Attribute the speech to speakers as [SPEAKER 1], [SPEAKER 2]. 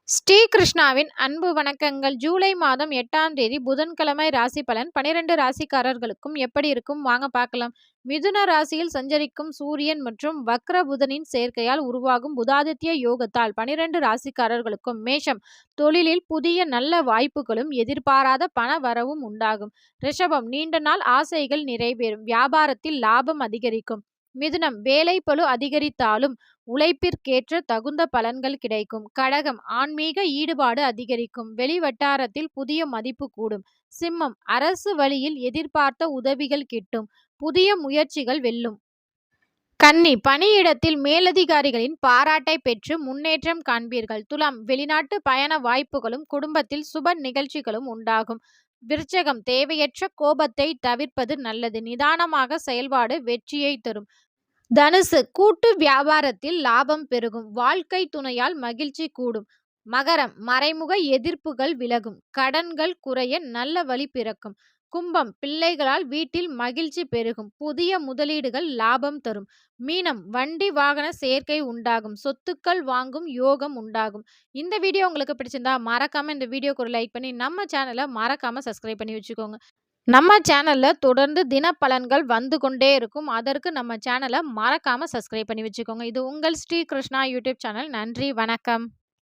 [SPEAKER 1] ஸ்ரீ கிருஷ்ணாவின் அன்பு வணக்கங்கள். ஜூலை மாதம் 8ஆம் தேதி புதன்கிழமை ராசி பலன் 12 ராசிக்காரர்களுக்கும் எப்படி இருக்கும் வாங்க பார்க்கலாம். மிதுன ராசியில் சஞ்சரிக்கும் சூரியன் மற்றும் வக்ர புதனின் சேர்க்கையால் உருவாகும் புதாதித்ய யோகத்தால் 12 ராசிக்காரர்களுக்கும். மேஷம், தொழிலில் புதிய நல்ல வாய்ப்புகளும் எதிர்பாராத பண வரவும் உண்டாகும். ரிஷபம், நீண்ட நாள் ஆசைகள் நிறைவேறும், வியாபாரத்தில் லாபம் அதிகரிக்கும். மிதுனம், வேலைப்பளு அதிகரித்தாலும் உழைப்பிற்கேற்ற தகுந்த பலன்கள் கிடைக்கும். கடகம், ஆன்மீக ஈடுபாடு அதிகரிக்கும், வெளிவட்டாரத்தில் புதிய மதிப்பு கூடும். சிம்மம், அரசு வழியில் எதிர்பார்த்த உதவிகள் கிட்டும், புதிய முயற்சிகள் வெல்லும். கன்னி, பணியிடத்தில் மேலதிகாரிகளின் பாராட்டை பெற்று முன்னேற்றம் காண்பீர்கள். துலாம், வெளிநாட்டு பயண வாய்ப்புகளும் குடும்பத்தில் சுப நிகழ்ச்சிகளும் உண்டாகும். விருச்சகம், தேவையற்ற கோபத்தை தவிர்ப்பது நல்லது, நிதானமாக செயல்பாடு வெற்றியை தரும். தனுசு, கூட்டு வியாபாரத்தில் லாபம் பெருகும், வாழ்க்கை துணையால் மகிழ்ச்சி கூடும். மகரம், மறைமுக எதிர்ப்புகள் விலகும், கடன்கள் குறைய நல்ல வழி பிறக்கும். கும்பம், பிள்ளைகளால் வீட்டில் மகிழ்ச்சி பெருகும், புதிய முதலீடுகள் லாபம் தரும். மீனம், வண்டி வாகன சேர்க்கை உண்டாகும், சொத்துக்கள் வாங்கும் யோகம் உண்டாகும். இந்த வீடியோ உங்களுக்கு பிடிச்சிருந்தா மறக்காம இந்த வீடியோக்கு ஒரு லைக் பண்ணி நம்ம சேனலை மறக்காம சப்ஸ்கிரைப் பண்ணி வச்சுக்கோங்க. நம்ம சேனல்ல தொடர்ந்து தின பலன்கள் வந்து கொண்டே இருக்கும். அதற்கு நம்ம சேனலை மறக்காம சப்ஸ்கிரைப் பண்ணி வச்சுக்கோங்க. இது உங்கள் ஸ்ரீ கிருஷ்ணா யூடியூப் சேனல். நன்றி, வணக்கம்.